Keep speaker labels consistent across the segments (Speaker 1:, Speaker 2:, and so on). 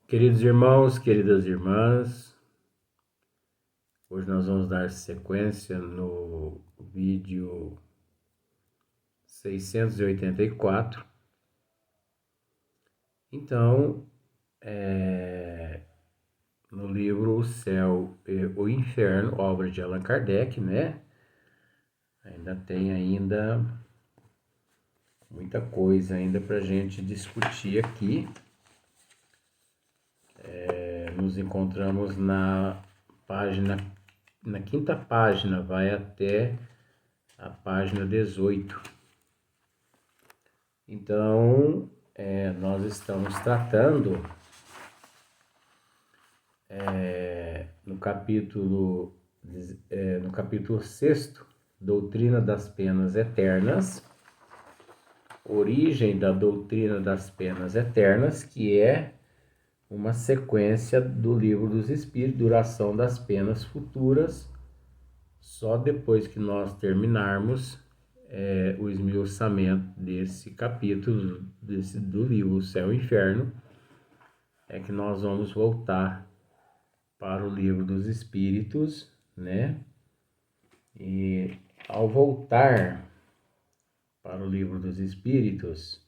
Speaker 1: Queridos irmãos, queridas irmãs, hoje nós vamos dar sequência no vídeo 684. Então, no livro O Céu e o Inferno, obra de Allan Kardec, né? Ainda tem muita coisa ainda para a gente discutir aqui. Nos encontramos na quinta página, vai até a página 18. Então, nós estamos tratando no capítulo 6º, Doutrina das Penas Eternas, origem da doutrina das penas eternas, que é uma sequência do Livro dos Espíritos, duração das penas futuras. Só depois que nós terminarmos o esmiuçamento desse capítulo do livro O Céu e o Inferno, é que nós vamos voltar para o Livro dos Espíritos, né? E ao voltar para o Livro dos Espíritos,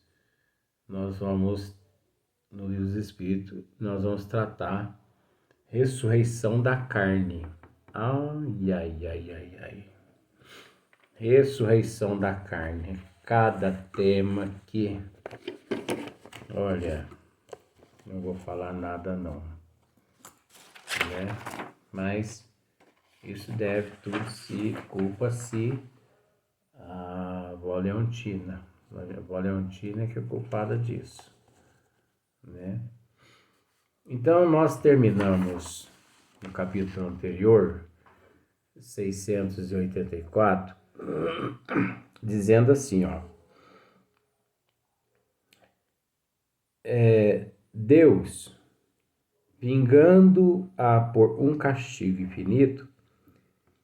Speaker 1: no Livro dos Espíritos, nós vamos tratar ressurreição da carne. Ai. Ressurreição da carne. Cada tema que, olha, não vou falar nada não, né? Mas isso deve tudo culpa-se a avó Leontina. A avó Leontina que é culpada disso, né? Então, nós terminamos no capítulo anterior, 684, dizendo assim, ó. Deus, vingando-a por um castigo infinito,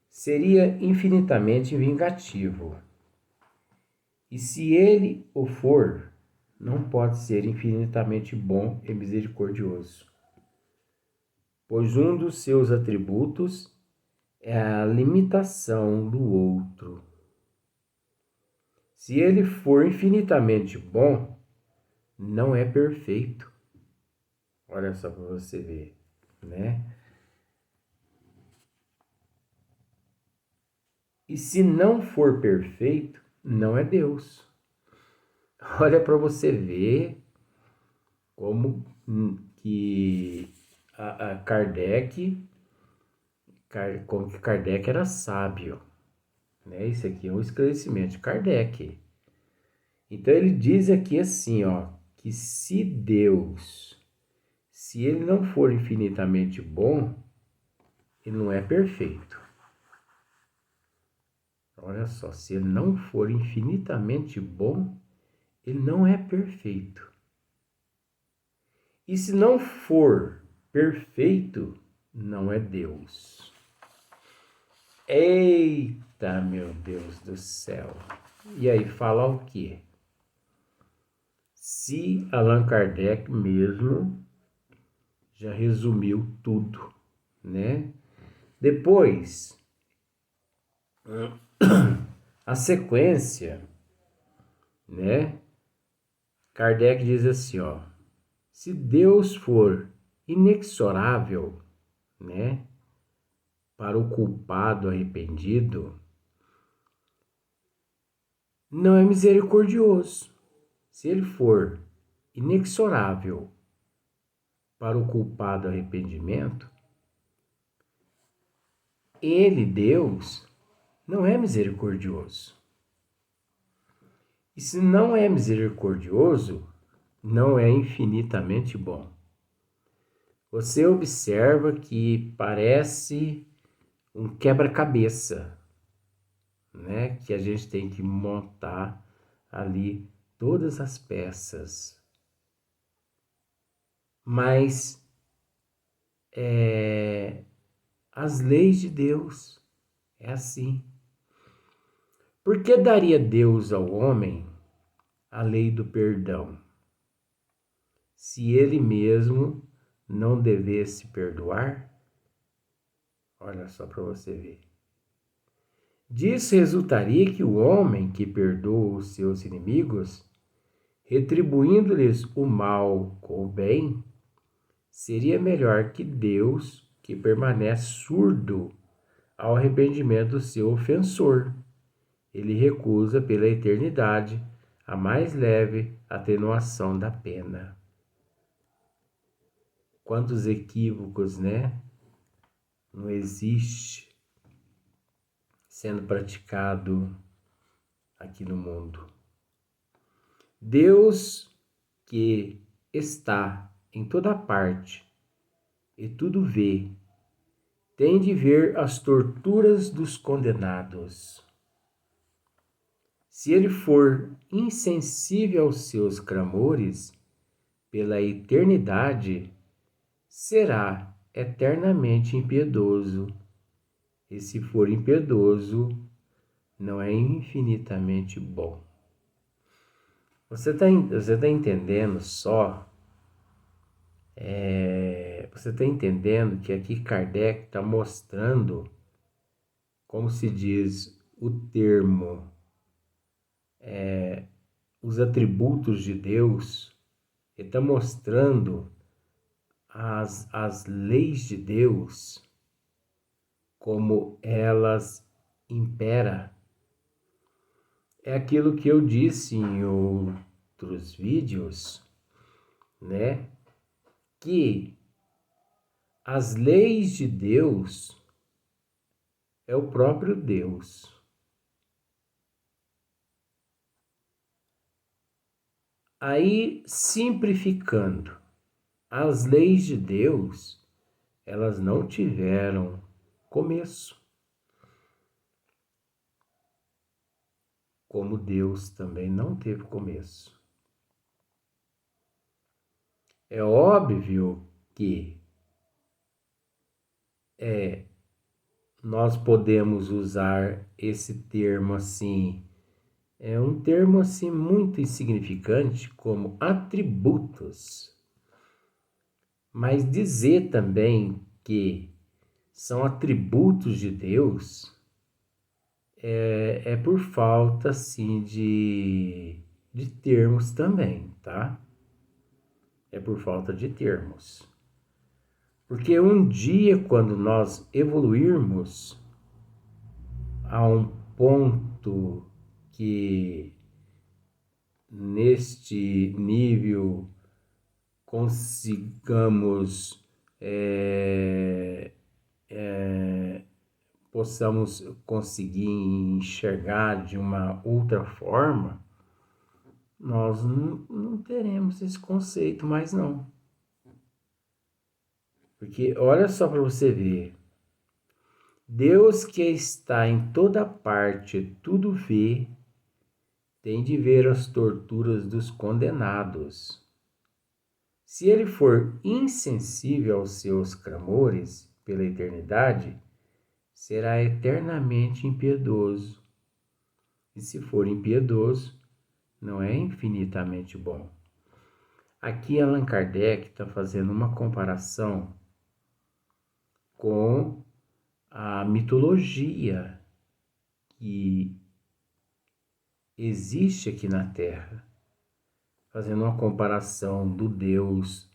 Speaker 1: seria infinitamente vingativo. E se ele o for, não pode ser infinitamente bom e misericordioso, pois um dos seus atributos é a limitação do outro. Se ele for infinitamente bom, não é perfeito. Olha só para você ver, né? E se não for perfeito, não é Deus. Olha para você ver como que como que Kardec era sábio, né? Isso aqui é um esclarecimento de Kardec. Então ele diz aqui assim, ó, que se ele não for infinitamente bom, ele não é perfeito. Olha só, se ele não for infinitamente bom, ele não é perfeito. E se não for perfeito, não é Deus. Eita, meu Deus do céu. E aí, fala o quê? Se Allan Kardec mesmo já resumiu tudo, né? Depois, a sequência, né? Kardec diz assim, ó. Se Deus for inexorável, né? Para o culpado arrependido, não é misericordioso. Se ele for inexorável para o culpado arrependimento, ele, Deus, não é misericordioso. E se não é misericordioso, não é infinitamente bom. Você observa que parece um quebra-cabeça, né? Que a gente tem que montar ali todas as peças. Mas as leis de Deus é assim. Por que daria Deus ao homem a lei do perdão, se ele mesmo não devesse perdoar? Olha só para você ver. Disso resultaria que o homem que perdoa os seus inimigos, retribuindo-lhes o mal com o bem, seria melhor que Deus, que permanece surdo ao arrependimento do seu ofensor. Ele recusa pela eternidade a mais leve atenuação da pena. Quantos equívocos, né? Não existe sendo praticado aqui no mundo. Deus, que está em toda parte e tudo vê, tem de ver as torturas dos condenados. Se ele for insensível aos seus clamores, pela eternidade, será eternamente impiedoso. E se for impiedoso, não é infinitamente bom. Você tá entendendo só? Você está entendendo que aqui Kardec está mostrando, como se diz o termo, os atributos de Deus. Ele está mostrando as leis de Deus, como elas imperam. É aquilo que eu disse em outros vídeos, né? Que as leis de Deus é o próprio Deus. Aí, simplificando, as leis de Deus, elas não tiveram começo. Como Deus também não teve começo. É óbvio que nós podemos usar esse termo assim, é um termo assim muito insignificante, como atributos. Mas dizer também que são atributos de Deus é por falta assim de termos também, tá? É por falta de termos. Porque um dia, quando nós evoluirmos a um ponto que neste nível consigamos possamos conseguir enxergar de uma outra forma, nós não teremos esse conceito mais não. Porque olha só para você ver, Deus que está em toda parte, tudo vê, tem de ver as torturas dos condenados. Se ele for insensível aos seus clamores pela eternidade, será eternamente impiedoso. E se for impiedoso, não é infinitamente bom. Aqui Allan Kardec está fazendo uma comparação com a mitologia que existe aqui na Terra, fazendo uma comparação do Deus,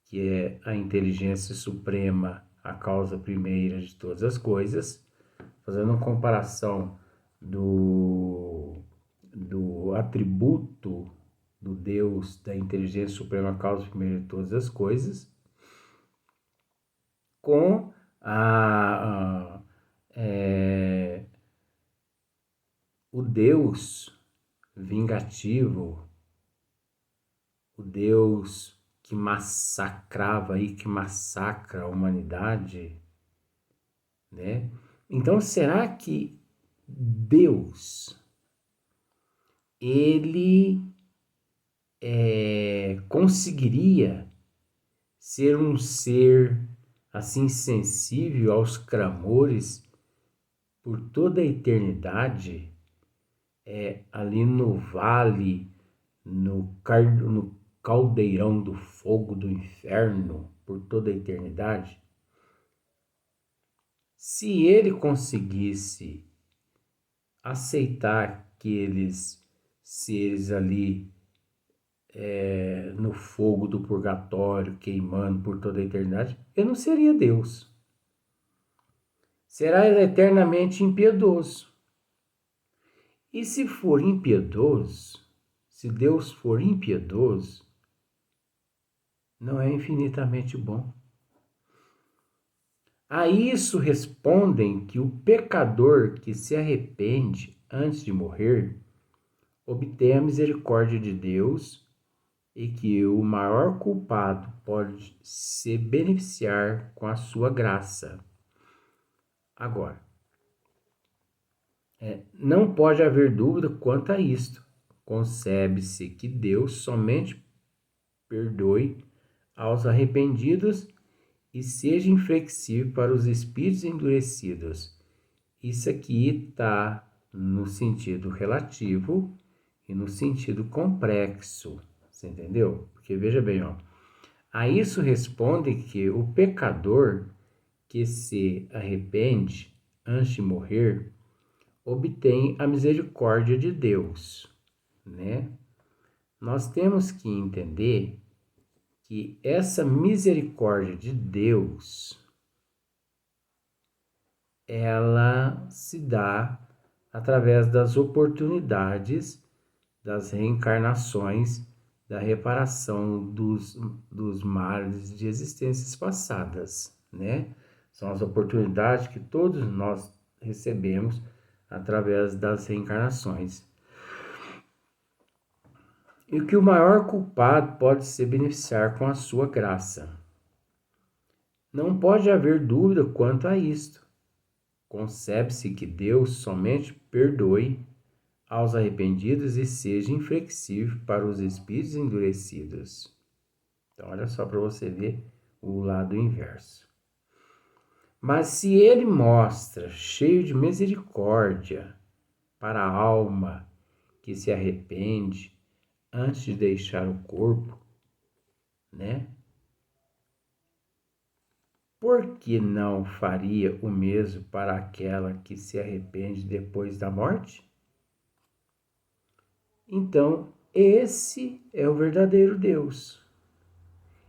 Speaker 1: que é a inteligência suprema, a causa primeira de todas as coisas, fazendo uma comparação do atributo do Deus, da inteligência suprema, a causa primeira de todas as coisas, com o Deus vingativo, o Deus que massacrava e que massacra a humanidade, né? Então, será que Deus, ele conseguiria ser um ser assim sensível aos clamores por toda a eternidade, ali no vale, no caldeirão do fogo do inferno, por toda a eternidade, se ele conseguisse aceitar aqueles seres ali no fogo do purgatório, queimando por toda a eternidade, ele não seria Deus. Será eternamente impiedoso. E se for impiedoso, se Deus for impiedoso, não é infinitamente bom. A isso respondem que o pecador que se arrepende antes de morrer obtém a misericórdia de Deus e que o maior culpado pode se beneficiar com a sua graça. Agora, não pode haver dúvida quanto a isto. Concebe-se que Deus somente perdoe aos arrependidos e seja inflexível para os espíritos endurecidos. Isso aqui está no sentido relativo e no sentido complexo. Você entendeu? Porque veja bem, ó, a isso responde que o pecador que se arrepende antes de morrer obtém a misericórdia de Deus, né? Nós temos que entender que essa misericórdia de Deus, ela se dá através das oportunidades, das reencarnações, da reparação dos males de existências passadas, né? São as oportunidades que todos nós recebemos através das reencarnações. E que o maior culpado pode se beneficiar com a sua graça. Não pode haver dúvida quanto a isto. Concebe-se que Deus somente perdoe aos arrependidos e seja inflexível para os espíritos endurecidos. Então, olha só para você ver o lado inverso. Mas se ele mostra cheio de misericórdia para a alma que se arrepende antes de deixar o corpo, né? Por que não faria o mesmo para aquela que se arrepende depois da morte? Então, esse é o verdadeiro Deus.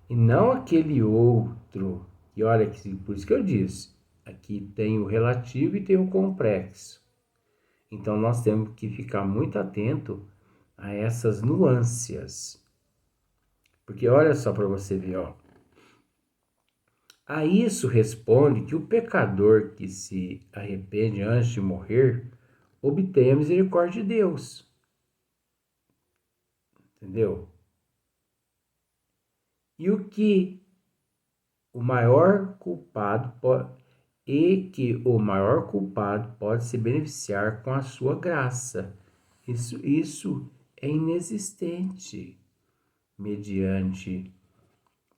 Speaker 1: E não aquele outro. E olha, por isso que eu disse, aqui tem o relativo e tem o complexo. Então, nós temos que ficar muito atento a essas nuances. Porque olha só para você ver, ó. A isso responde que o pecador que se arrepende antes de morrer obtém a misericórdia de Deus. Entendeu? E o que o maior culpado pode se beneficiar com a sua graça. Isso é inexistente mediante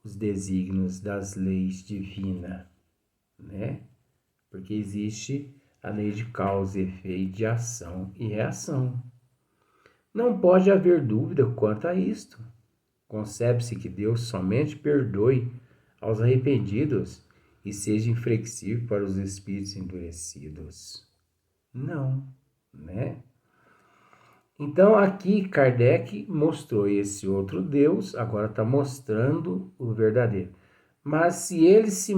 Speaker 1: os desígnios das leis divinas, né? Porque existe a lei de causa e efeito, de ação e reação. Não pode haver dúvida quanto a isto. Concebe-se que Deus somente perdoe aos arrependidos e seja inflexível para os espíritos endurecidos. Não, né? Então aqui Kardec mostrou esse outro Deus, agora está mostrando o verdadeiro. Mas se ele se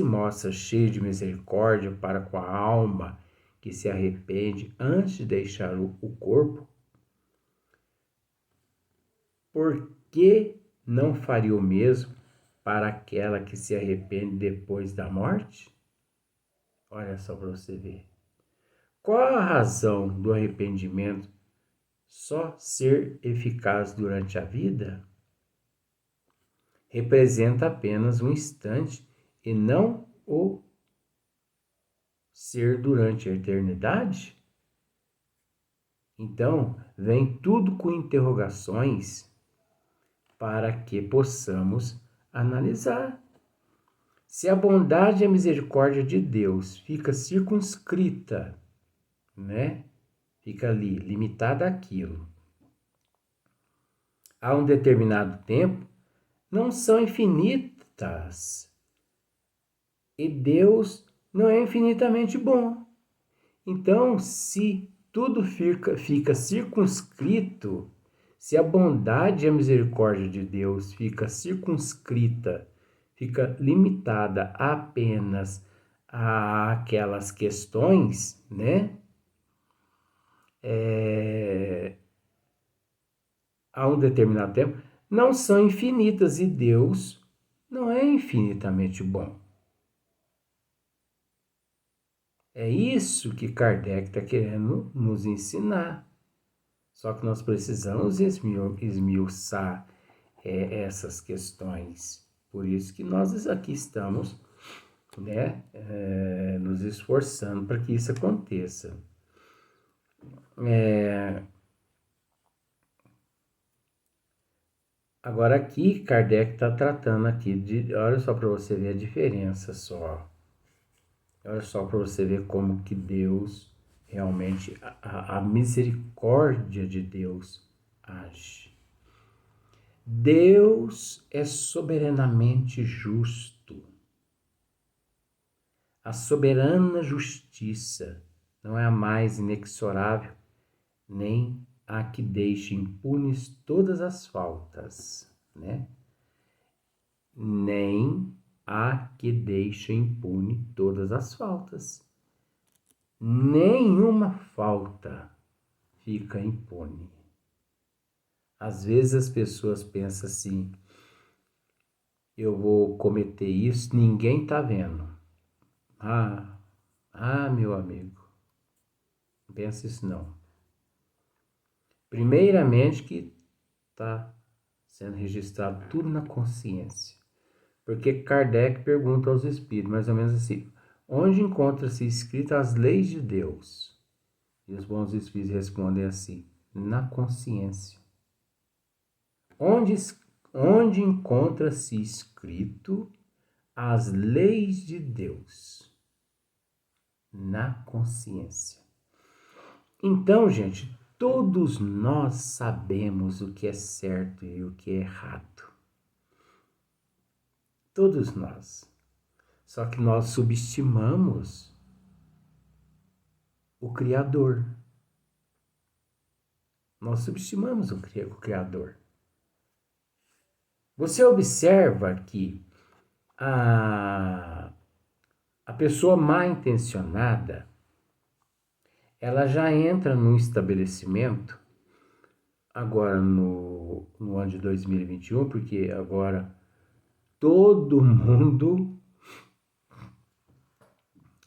Speaker 1: mostra cheio de misericórdia para com a alma que se arrepende antes de deixar o corpo, por que não faria o mesmo para aquela que se arrepende depois da morte? Olha só para você ver. Qual a razão do arrependimento só ser eficaz durante a vida? Representa apenas um instante e não o ser durante a eternidade? Então, vem tudo com interrogações para que possamos analisar. Se a bondade e a misericórdia de Deus fica circunscrita, né? Fica ali, limitada àquilo, a um determinado tempo, não são infinitas. E Deus não é infinitamente bom. Então, se tudo fica circunscrito, se a bondade e a misericórdia de Deus fica circunscrita, fica limitada apenas àquelas questões, né? A um determinado tempo, não são infinitas e Deus não é infinitamente bom. É isso que Kardec está querendo nos ensinar. Só que nós precisamos esmiuçar essas questões. Por isso que nós aqui estamos, né, nos esforçando para que isso aconteça. Agora aqui, Kardec está tratando aqui de... Olha só para você ver a diferença só. Olha só para você ver como que Deus, realmente, a misericórdia de Deus age. Deus é soberanamente justo. A soberana justiça não é a mais inexorável, nem a que deixa impunes todas as faltas, né? Nem a que deixa impune todas as faltas. Nenhuma falta fica impune. Às vezes as pessoas pensam assim, eu vou cometer isso, ninguém tá vendo. Meu amigo, não pensa isso não. Primeiramente que está sendo registrado tudo na consciência. Porque Kardec pergunta aos espíritos, mais ou menos assim, onde encontra-se escritas as leis de Deus? E os bons espíritos respondem assim, na consciência. Onde encontra-se escrito as leis de Deus? Na consciência. Então, gente, todos nós sabemos o que é certo e o que é errado. Todos nós. Só que nós subestimamos o Criador. Nós subestimamos o Criador. Você observa que a pessoa mal intencionada, ela já entra num estabelecimento, agora no ano de 2021, porque agora todo mundo,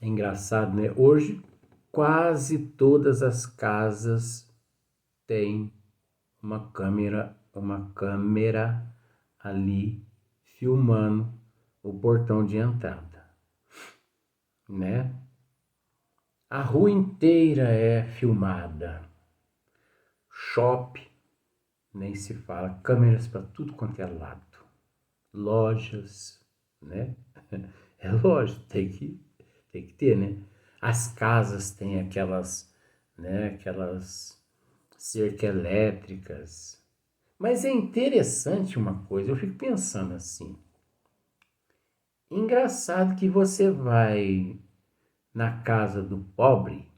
Speaker 1: é engraçado, né? Hoje quase todas as casas têm uma câmera ali filmando o portão de entrada, né? A rua inteira é filmada. Shopping, nem se fala, câmeras para tudo quanto é lado. Lojas, né? É lógico, tem que ter, né? As casas têm aquelas, né? Aquelas cercas elétricas. Mas é interessante uma coisa, eu fico pensando assim. Engraçado que você vai na casa do pobre,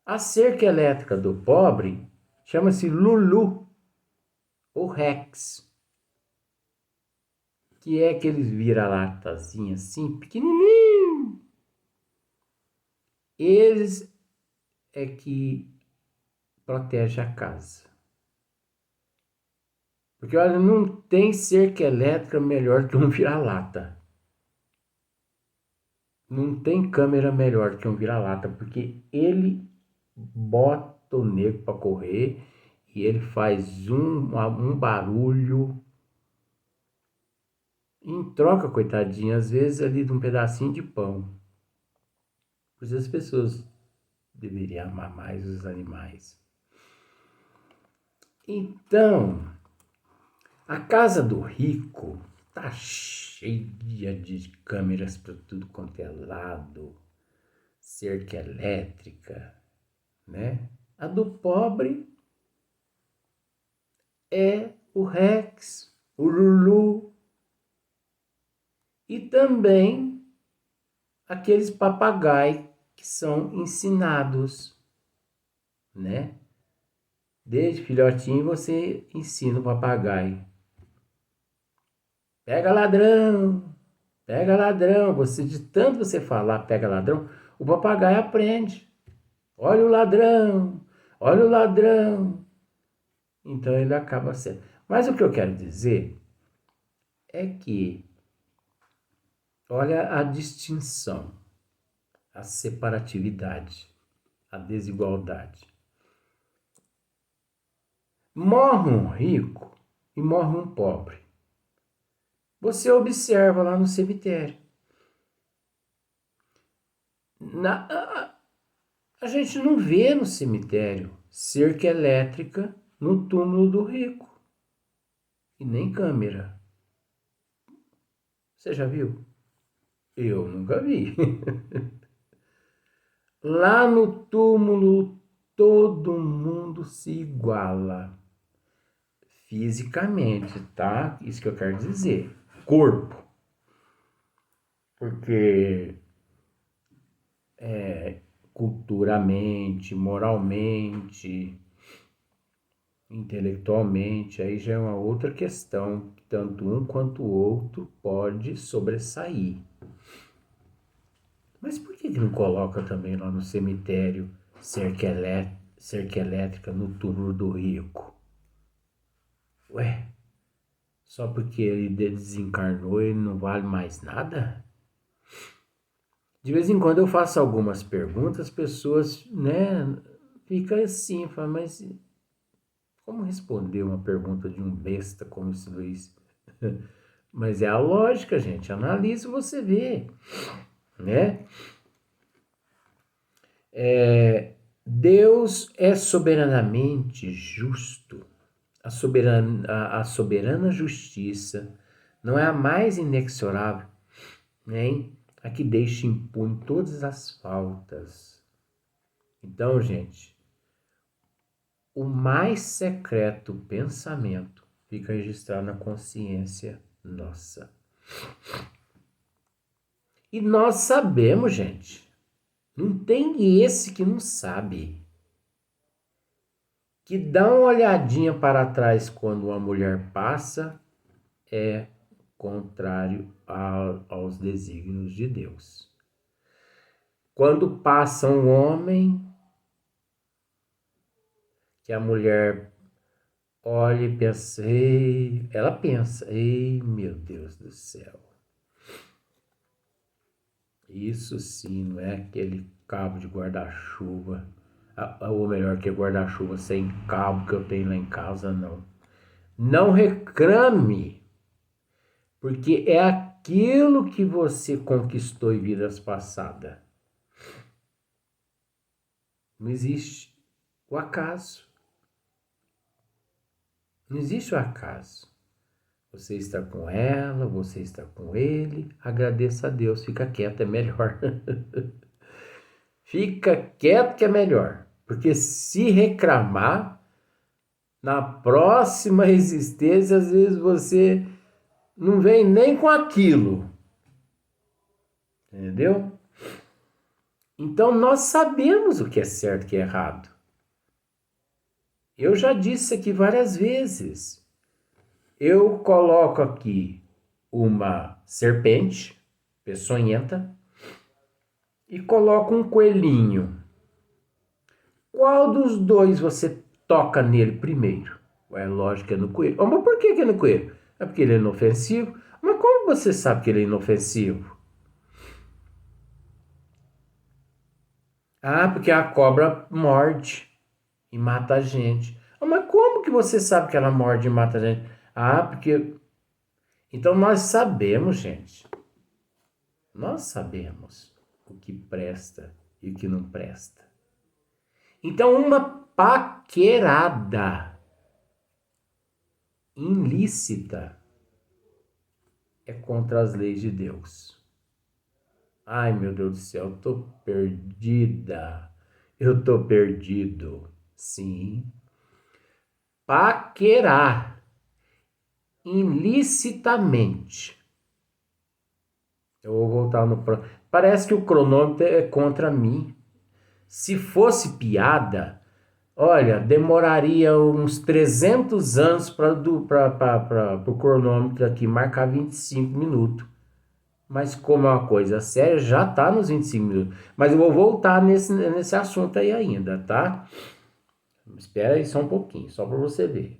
Speaker 1: a cerca elétrica do pobre chama-se Lulu ou Rex, que é aqueles vira-latazinhos assim, pequenininho. Eles é que protege a casa. Porque, olha, não tem cerca elétrica melhor que um vira-lata. Não tem câmera melhor que um vira-lata, porque ele bota o nego para correr e ele faz um barulho. Em troca, coitadinho, às vezes ali de um pedacinho de pão. Pois as pessoas deveriam amar mais os animais. Então, a casa do rico tá cheia de câmeras para tudo quanto é lado, cerca elétrica, né? A do pobre é o Rex, o Lulu e também aqueles papagaios que são ensinados, né? Desde filhotinho você ensina o papagaio. Pega ladrão, pega ladrão. Você, de tanto você falar pega ladrão, o papagaio aprende. Olha o ladrão, olha o ladrão. Então ele acaba sendo. Mas o que eu quero dizer é que, olha a distinção, a separatividade, a desigualdade. Morre um rico e morre um pobre. Você observa lá no cemitério. A gente não vê no cemitério cerca elétrica no túmulo do rico. E nem câmera. Você já viu? Eu nunca vi. Lá no túmulo todo mundo se iguala. Fisicamente, tá? Isso que eu quero dizer. Corpo. Porque culturalmente, moralmente, intelectualmente, aí já é uma outra questão, que tanto um quanto o outro pode sobressair. Mas por que não coloca também lá no cemitério cerca elétrica no túmulo do rico? Ué, só porque ele desencarnou ele não vale mais nada? De vez em quando eu faço algumas perguntas, as pessoas, né, ficam assim, falam, mas como responder uma pergunta de um besta como esse Luiz? Mas é a lógica, gente. Analisa e você vê, né? Deus é soberanamente justo. A soberana justiça não é a mais inexorável, nem a que deixa impune todas as faltas. Então, gente, o mais secreto pensamento fica registrado na consciência nossa. E nós sabemos, gente. Não tem esse que não sabe. Que dá uma olhadinha para trás quando uma mulher passa é contrário aos desígnios de Deus. Quando passa um homem, que a mulher olha e pensa, ela pensa, ei, meu Deus do céu. Isso sim, não é aquele cabo de guarda-chuva, ou melhor, que guarda-chuva sem cabo que eu tenho lá em casa, não. Não reclame, porque é aquilo que você conquistou em vidas passadas. Não existe o acaso. Não existe o acaso. Você está com ela, você está com ele, agradeça a Deus, fica quieto, é melhor. Fica quieto que é melhor. Porque se reclamar, na próxima existência, às vezes você não vem nem com aquilo. Entendeu? Então nós sabemos o que é certo e o que é errado. Eu já disse aqui várias vezes. Eu coloco aqui uma serpente peçonhenta e coloco um coelhinho. Qual dos dois você toca nele primeiro? É lógico que é no coelho. Oh, mas por que é no coelho? É porque ele é inofensivo? Mas como você sabe que ele é inofensivo? Ah, porque a cobra morde e mata a gente. Ah, mas como que você sabe que ela morde e mata a gente? Ah, porque... Então nós sabemos, gente. Nós sabemos o que presta e o que não presta. Então uma paquerada ilícita é contra as leis de Deus. Ai, meu Deus do céu, eu tô perdida. Eu tô perdido. Sim. Paquerar ilicitamente. Eu vou voltar no... Parece que o cronômetro é contra mim. Se fosse piada, olha, demoraria uns 300 anos para o cronômetro aqui marcar 25 minutos. Mas como é uma coisa séria, já está nos 25 minutos. Mas eu vou voltar nesse assunto aí ainda, tá? Espera aí só um pouquinho, só para você ver.